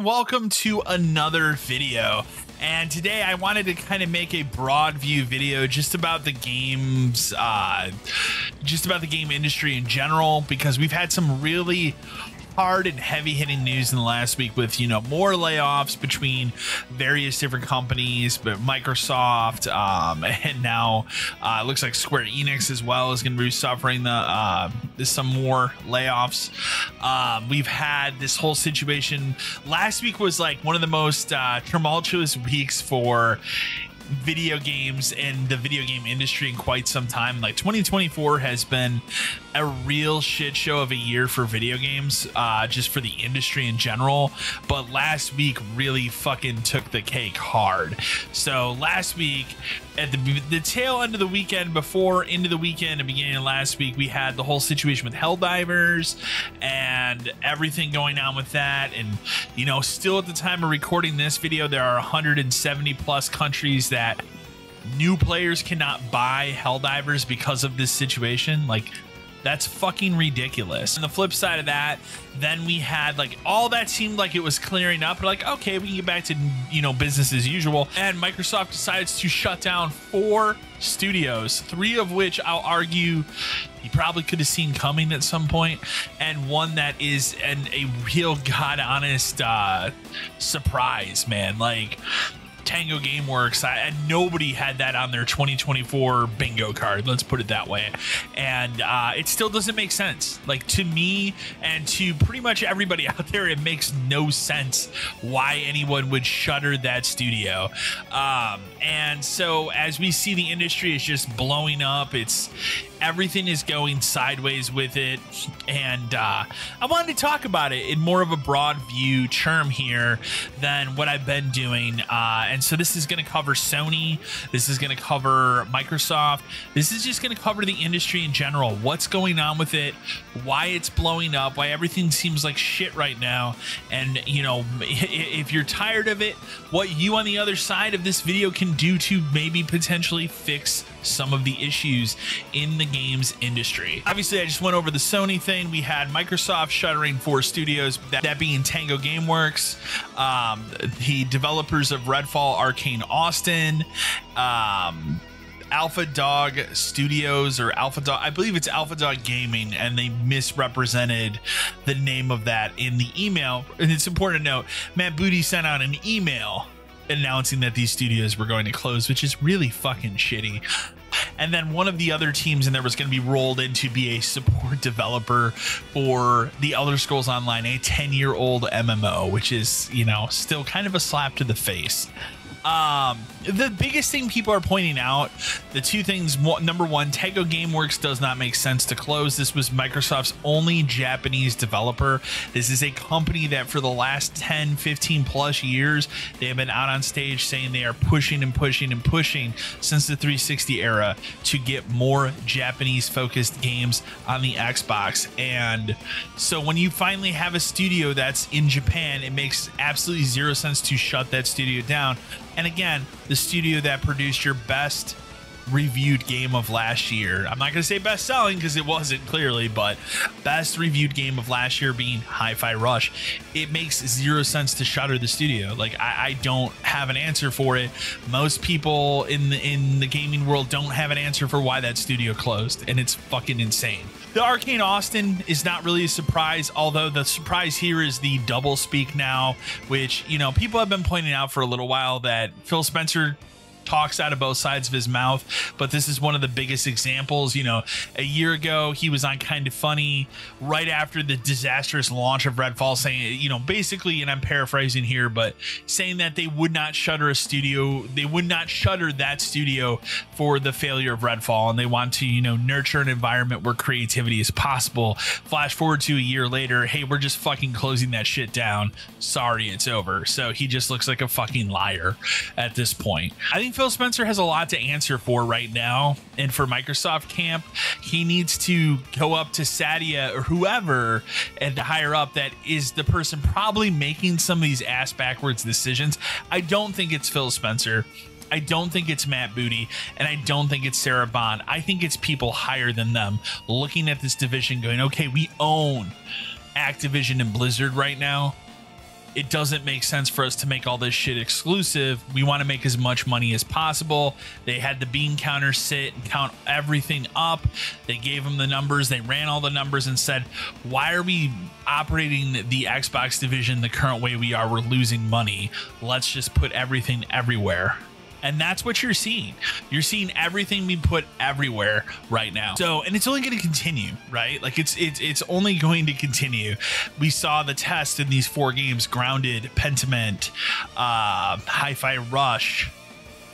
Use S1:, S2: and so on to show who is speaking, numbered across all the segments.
S1: everyone, welcome to another video. And today I wanted to kind of make a broad view video just about the games, just about the game industry in general, because we've had some really hard and heavy hitting news in the last week with, more layoffs between various different companies, but Microsoft, and now it looks like Square Enix as well is going to be suffering some more layoffs. We've had this whole situation. Last week was like one of the most tumultuous weeks for video games and the video game industry in quite some time. Like 2024 has been a real shit show of a year for video games, just for the industry in general. But last week really fucking took the cake hard. So last week, at the tail end of the weekend, before into the weekend and beginning of last week, we had the whole situation with Helldivers and everything going on with that. And still at the time of recording this video, there are 170 plus countries that new players cannot buy Helldivers because of this situation. Like, that's fucking ridiculous. On the flip side of that, then we had like all that seemed like it was clearing up. We're like, okay, we can get back to, business as usual. And Microsoft decides to shut down 4 studios, 3 of which I'll argue you probably could have seen coming at some point, and one that is a real god honest surprise, man. Like, Tango Gameworks, and nobody had that on their 2024 bingo card, let's put it that way. And it still doesn't make sense. Like, to me and to pretty much everybody out there, it makes no sense why anyone would shutter that studio. And so as we see, the industry is just blowing up. Everything is going sideways with it, and I wanted to talk about it in more of a broad view term here than what I've been doing. And so this is going to cover Sony, this is going to cover Microsoft, this is just going to cover the industry in general, what's going on with it, why it's blowing up, why everything seems like shit right now, and if you're tired of it, what you on the other side of this video can do to maybe potentially fix some of the issues in the games industry. Obviously, I just went over the Sony thing. We had Microsoft shuttering 4 studios, that being Tango Gameworks, the developers of Redfall, Arcane Austin, Alpha Dog Studios, or Alpha Dog, I believe it's Alpha Dog Gaming, and they misrepresented the name of that in the email. And it's important to note, Matt Booty sent out an email announcing that these studios were going to close, which is really fucking shitty. And then one of the other teams in there was going to be rolled in to be a support developer for the Elder Scrolls Online, a 10-year-old MMO, which is, still kind of a slap to the face. The biggest thing people are pointing out, the 2 things, number one, Tango Gameworks does not make sense to close. This was Microsoft's only Japanese developer. This is a company that for the last 10, 15 plus years, they have been out on stage saying they are pushing and pushing and pushing since the 360 era to get more Japanese focused games on the Xbox. And so when you finally have a studio that's in Japan, it makes absolutely 0 sense to shut that studio down. And again, the studio that produced your best reviewed game of last year. I'm not going to say best selling because it wasn't, clearly, but best reviewed game of last year being Hi-Fi Rush. It makes 0 sense to shutter the studio. Like, I don't have an answer for it. Most people in the gaming world don't have an answer for why that studio closed, and it's fucking insane. The Arcane Austin is not really a surprise, although the surprise here is the double speak now, which, people have been pointing out for a little while that Phil Spencer talks out of both sides of his mouth, but this is one of the biggest examples. A year ago he was on Kind of Funny right after the disastrous launch of Redfall, saying, basically, and I'm paraphrasing here, but saying that they would not shutter a studio, they would not shutter that studio for the failure of Redfall, and they want to, nurture an environment where creativity is possible. Flash forward to a year later, hey, we're just fucking closing that shit down. Sorry, it's over. So he just looks like a fucking liar at this point. I think Phil Spencer has a lot to answer for right now, and for Microsoft camp, he needs to go up to Satya or whoever and higher up that is the person probably making some of these ass backwards decisions. I don't think it's Phil Spencer. I don't think it's Matt Booty, and I don't think it's Sarah Bond. I think it's people higher than them looking at this division going, okay, we own Activision and Blizzard right now. it doesn't make sense for us to make all this shit exclusive. We want to make as much money as possible. They had the bean counter sit and count everything up. They gave them the numbers. They ran all the numbers and said, why are we operating the Xbox division the current way we are? We're losing money. Let's just put everything everywhere. And that's what you're seeing. You're seeing everything being put everywhere right now. So, and it's only going to continue, right? Like it's only going to continue. We saw the test in these 4 games: Grounded, Pentiment, Hi-Fi Rush,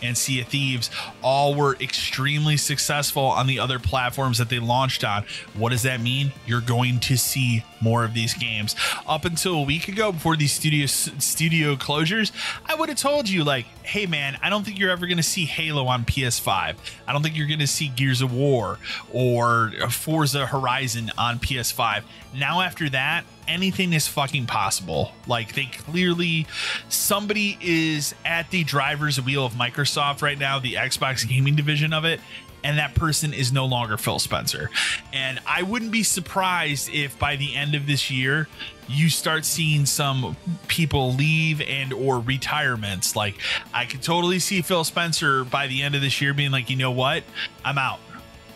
S1: and Sea of Thieves. All were extremely successful on the other platforms that they launched on. What does that mean? You're going to see more of these games. Up until a week ago, before these studio closures, I would have told you, like, hey man, I don't think you're ever going to see Halo on PS5. I don't think you're going to see Gears of War or Forza Horizon on PS5. Now after that, anything is fucking possible. Like, they clearly, somebody is at the driver's wheel of Microsoft right now, the Xbox gaming division of it, and that person is no longer Phil Spencer. And I wouldn't be surprised if by the end of this year you start seeing some people leave and or retirements. Like, I could totally see Phil Spencer by the end of this year being like, you know what, I'm out.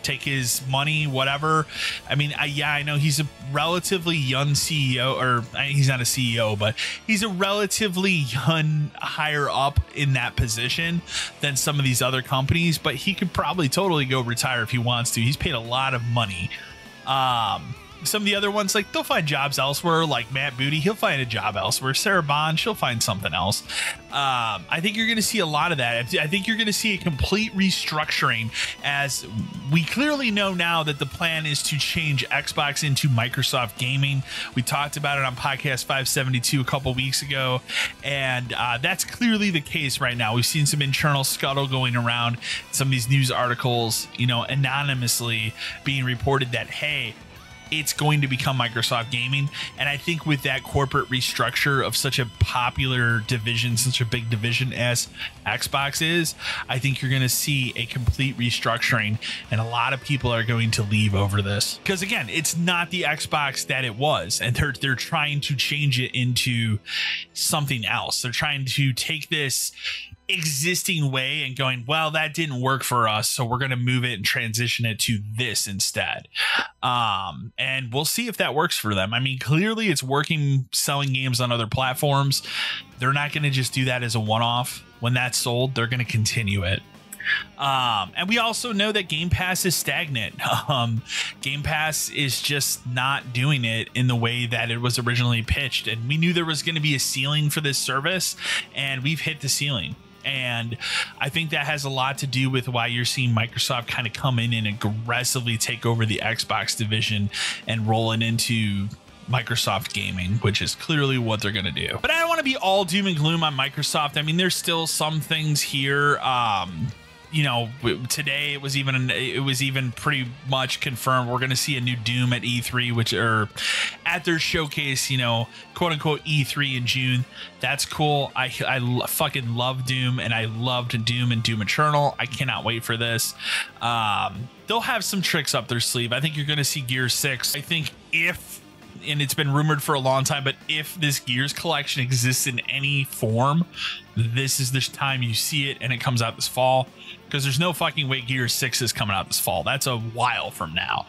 S1: Take his money, whatever. I mean, I know he's a relatively young CEO, or he's not a CEO, but he's a relatively young higher up in that position than some of these other companies, but he could probably totally go retire if he wants to. He's paid a lot of money. Some of the other ones, like, they'll find jobs elsewhere, like Matt Booty, he'll find a job elsewhere. Sarah Bond, she'll find something else. I think you're going to see a lot of that. I think you're going to see a complete restructuring, as we clearly know now that the plan is to change Xbox into Microsoft Gaming. We talked about it on Podcast 572 a couple weeks ago, and that's clearly the case right now. We've seen some internal scuttle going around, some of these news articles, you know, anonymously being reported that, hey, it's going to become Microsoft Gaming. And I think with that corporate restructure of such a popular division, such a big division as Xbox is, I think you're going to see a complete restructuring, and a lot of people are going to leave over this. Because again, it's not the Xbox that it was, and they're trying to change it into something else. They're trying to take this existing way and going, well, that didn't work for us, so we're going to move it and transition it to this instead. And we'll see if that works for them. I mean, clearly it's working selling games on other platforms. They're not going to just do that as a one-off. When that's sold, they're going to continue it. And we also know that Game Pass is stagnant. Game Pass is just not doing it in the way that it was originally pitched. And we knew there was going to be a ceiling for this service, and we've hit the ceiling. And I think that has a lot to do with why you're seeing Microsoft kind of come in and aggressively take over the Xbox division and roll it into Microsoft Gaming, which is clearly what they're going to do. But I don't want to be all doom and gloom on Microsoft. I mean, there's still some things here. You know, today it was even pretty much confirmed we're going to see a new Doom at E3, which are at their showcase, you know, quote unquote E3 in June. That's cool. I fucking love Doom, and I loved Doom and Doom Eternal. I cannot wait for this. They'll have some tricks up their sleeve. I think you're going to see Gears 6. I think and it's been rumored for a long time, but if this Gears collection exists in any form, this is the time you see it, and it comes out this fall, because there's no fucking way Gears 6 is coming out this fall. That's a while from now.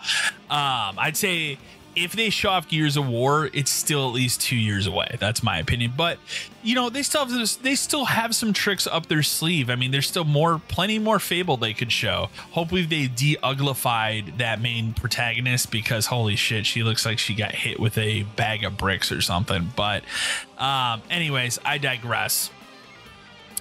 S1: I'd say if they show off Gears of War, it's still at least 2 years away. That's my opinion. But, you know, they still have some tricks up their sleeve. I mean, there's still plenty more Fable they could show. Hopefully they de-uglified that main protagonist, because holy shit, she looks like she got hit with a bag of bricks or something. But anyways, I digress.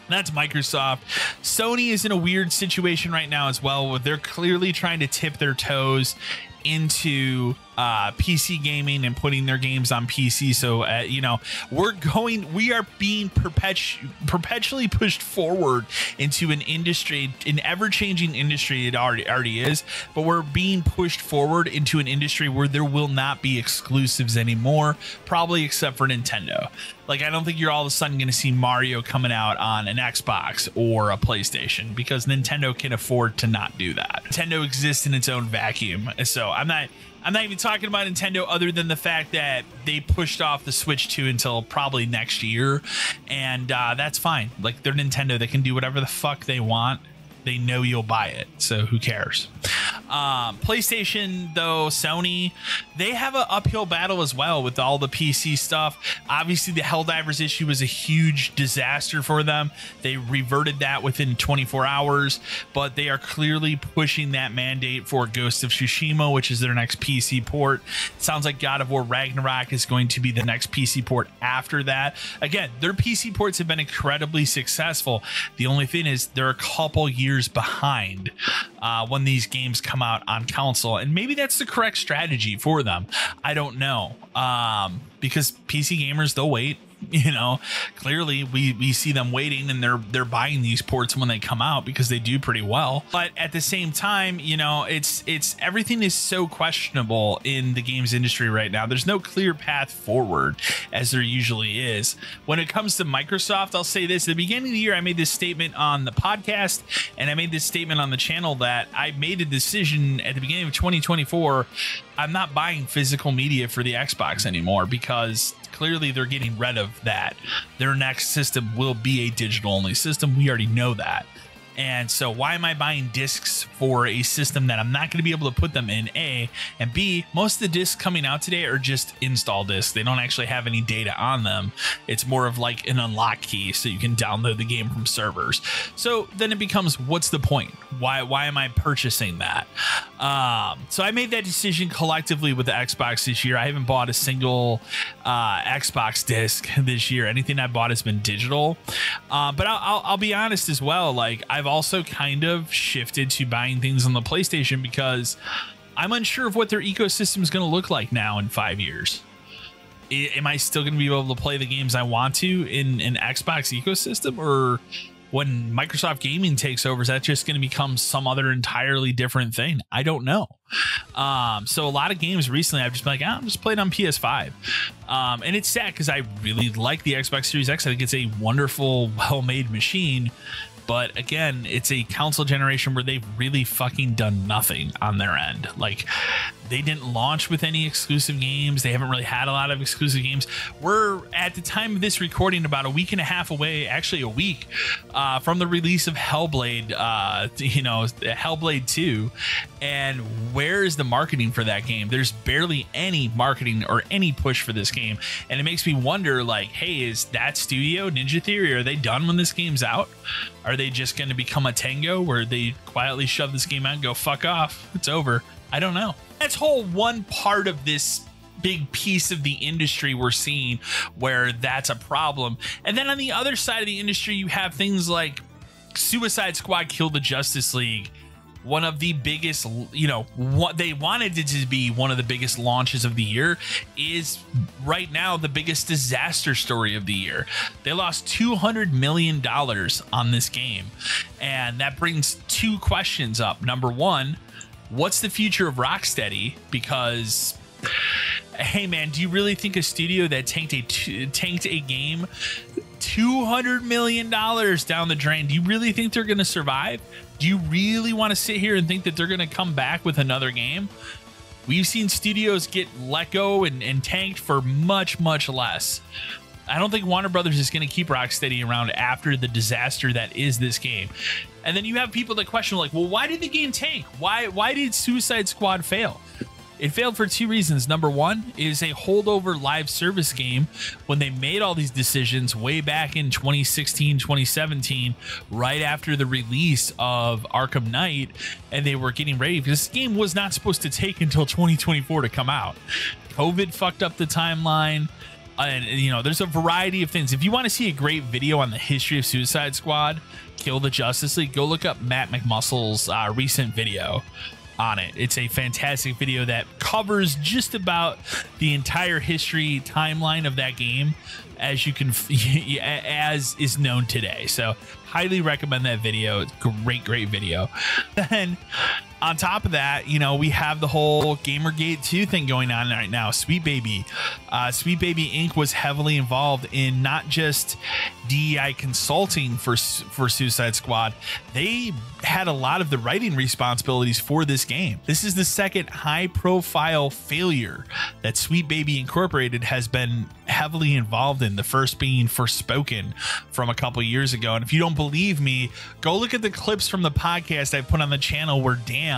S1: That's Microsoft. Sony is in a weird situation right now as well, where they're clearly trying to tip their toes into PC gaming and putting their games on PC. So you know, we are being perpetually pushed forward into an industry, an ever-changing industry. It already is, but we're being pushed forward into an industry where there will not be exclusives anymore, probably except for Nintendo. Like, I don't think you're all of a sudden going to see Mario coming out on an Xbox or a PlayStation, because Nintendo can afford to not do that. Nintendo exists in its own vacuum. So I'm not I'm not even talking about Nintendo other than the fact that they pushed off the Switch 2 until probably next year. And that's fine. Like, they're Nintendo. They can do whatever the fuck they want. They know you'll buy it, so who cares? PlayStation, though, Sony, they have an uphill battle as well with all the PC stuff. Obviously, the Helldivers issue was a huge disaster for them. They reverted that within 24 hours, but they are clearly pushing that mandate for Ghost of Tsushima, which is their next PC port. It sounds like God of War Ragnarok is going to be the next PC port after that. Again, their PC ports have been incredibly successful. The only thing is they're a couple years behind when these games come out on console, and maybe that's the correct strategy for them. I don't know, because PC gamers, they'll wait. You know, clearly we see them waiting, and they're buying these ports when they come out because they do pretty well. But at the same time, you know, it's everything is so questionable in the games industry right now. There's no clear path forward, as there usually is. When it comes to Microsoft, I'll say this: at the beginning of the year, I made this statement on the podcast, and I made this statement on the channel that I made a decision at the beginning of 2024. I'm not buying physical media for the Xbox anymore, because clearly they're getting rid of that. Their next system will be a digital only system. We already know that. And so why am I buying discs for a system that I'm not going to be able to put them in, A, and B, most of the discs coming out today are just install discs. They don't actually have any data on them. It's more of like an unlock key so you can download the game from servers. So then it becomes, what's the point? Why am I purchasing that? So I made that decision collectively with the Xbox this year. I haven't bought a single Xbox disc this year. Anything I bought has been digital. But I'll be honest as well. Like, I've also kind of shifted to buying things on the PlayStation because I'm unsure of what their ecosystem is going to look like now in 5 years. Am I still going to be able to play the games I want to in an Xbox ecosystem, or when Microsoft Gaming takes over, is that just going to become some other entirely different thing? I don't know. So a lot of games recently I've just been like, I'm just playing on PS5. And it's sad because I really like the Xbox Series X. I think it's a wonderful, well-made machine. But again, it's a console generation where they've really fucking done nothing on their end. Like, they didn't launch with any exclusive games. They haven't really had a lot of exclusive games. We're, at the time of this recording, about a week and a half away, actually a week, from the release of Hellblade, Hellblade 2. And where is the marketing for that game? There's barely any marketing or any push for this game. And it makes me wonder, like, hey, is that studio, Ninja Theory, are they done when this game's out? Are they just going to become a Tango where they quietly shove this game out and go, fuck off, it's over? I don't know. That's whole one part of this big piece of the industry we're seeing where that's a problem. And then on the other side of the industry, you have things like Suicide Squad Kill the Justice League. One of the biggest, what they wanted it to be one of the biggest launches of the year is right now the biggest disaster story of the year. They lost $200 million on this game. And that brings two questions up. Number one, what's the future of Rocksteady? Because, hey man, do you really think a studio that tanked a game $200 million down the drain, do you really think they're going to survive? Do you really want to sit here and think that they're going to come back with another game? We've seen studios get let go and tanked for much, much less. I don't think Warner Brothers is going to keep Rocksteady around after the disaster that is this game. And then you have people that question, like, well, why did the game tank? Why did Suicide Squad fail? It failed for two reasons. Number one is a holdover live service game when they made all these decisions way back in 2016, 2017, right after the release of Arkham Knight, and they were getting ready because this game was not supposed to take until 2024 to come out. COVID fucked up the timeline. And, there's a variety of things. If you want to see a great video on the history of Suicide Squad, Kill the Justice League, go look up Matt McMuscle's recent video on it. It's a fantastic video that covers just about the entire history timeline of that game as is known today. So highly recommend that video. It's great video. Then On top of that, you know, we have the whole Gamergate 2 thing going on right now. Sweet Baby Inc. was heavily involved in not just DEI consulting for Suicide Squad. They had a lot of the writing responsibilities for this game. This is the second high-profile failure that Sweet Baby Incorporated has been heavily involved in, the first being Forspoken from a couple years ago. And if you don't believe me, go look at the clips from the podcast I put on the channel where Dan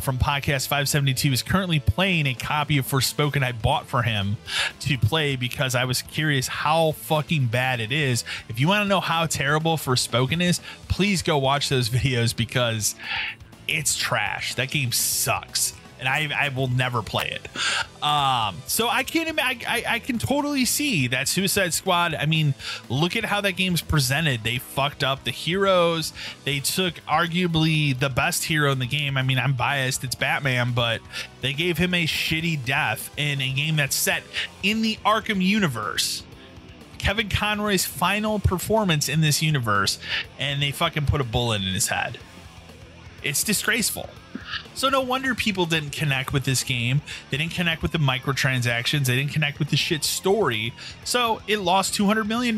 S1: from Podcast 572 is currently playing a copy of Forspoken I bought for him to play because I was curious how fucking bad it is. If you want to know how terrible Forspoken is, please go watch those videos because it's trash. That game sucks. And I will never play it. So I can't imagine. I can totally see that Suicide Squad. I mean, look at how that game's presented. They fucked up the heroes. They took arguably the best hero in the game. I mean, I'm biased. It's Batman, but they gave him a shitty death in a game that's set in the Arkham universe. Kevin Conroy's final performance in this universe, and they fucking put a bullet in his head. It's disgraceful. So no wonder people didn't connect with this game. They didn't connect with the microtransactions. They didn't connect with the shit story. So it lost $200 million.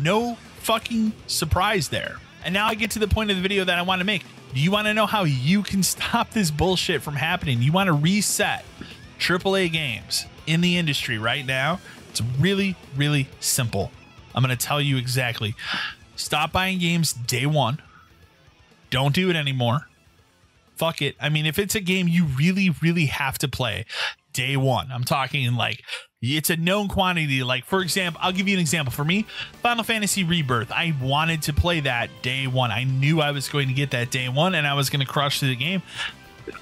S1: No fucking surprise there. And now I get to the point of the video that I want to make. Do you want to know how you can stop this bullshit from happening? You want to reset AAA games in the industry right now? It's really, really simple. I'm going to tell you exactly. Stop buying games day one. Don't do it anymore. Fuck it. I mean, if it's a game you really, really have to play day one, I'm talking like it's a known quantity. Like, for example, I'll give you an example. For me, Final Fantasy Rebirth, I wanted to play that day one. I knew I was going to get that day one and I was going to crush through the game.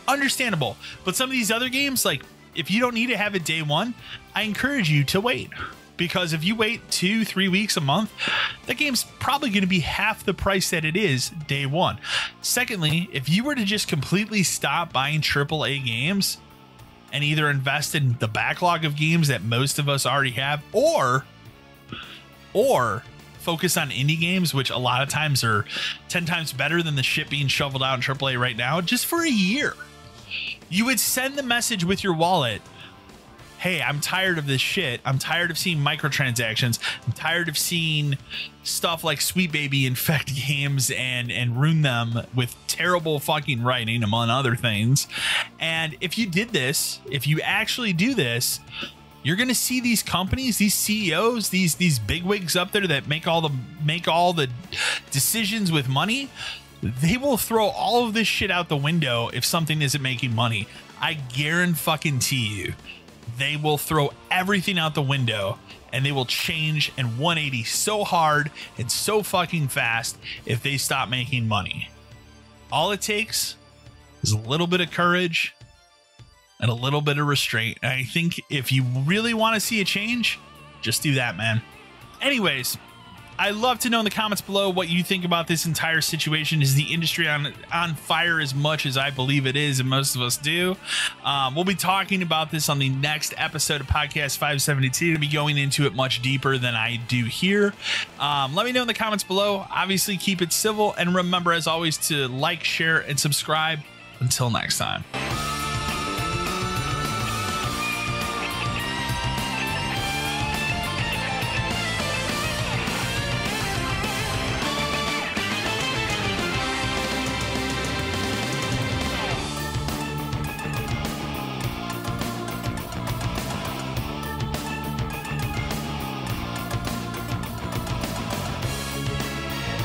S1: Understandable. But some of these other games, like if you don't need to have it day one, I encourage you to wait. Because if you wait 2-3 weeks, a month, that game's probably going to be half the price that it is day one. Secondly, if you were to just completely stop buying AAA games and either invest in the backlog of games that most of us already have, or focus on indie games, which a lot of times are 10 times better than the shit being shoveled out in AAA right now, just for a year, you would send the message with your wallet. Hey, I'm tired of this shit. I'm tired of seeing microtransactions. I'm tired of seeing stuff like Sweet Baby infect games and ruin them with terrible fucking writing, among other things. And if you did this, if you actually do this, you're going to see these companies, these CEOs, these bigwigs up there that make all the decisions with money. They will throw all of this shit out the window if something isn't making money. I guarantee you. They will throw everything out the window and they will change and 180 so hard and so fucking fast if they stop making money. All it takes is a little bit of courage and a little bit of restraint. And I think if you really want to see a change, just do that, man. Anyways, I'd love to know in the comments below what you think about this entire situation. Is the industry on fire as much as I believe it is, and most of us do? We'll be talking about this on the next episode of Podcast 572. We'll be going into it much deeper than I do here. Let me know in the comments below. Obviously, keep it civil, and remember, as always, to like, share, and subscribe. Until next time.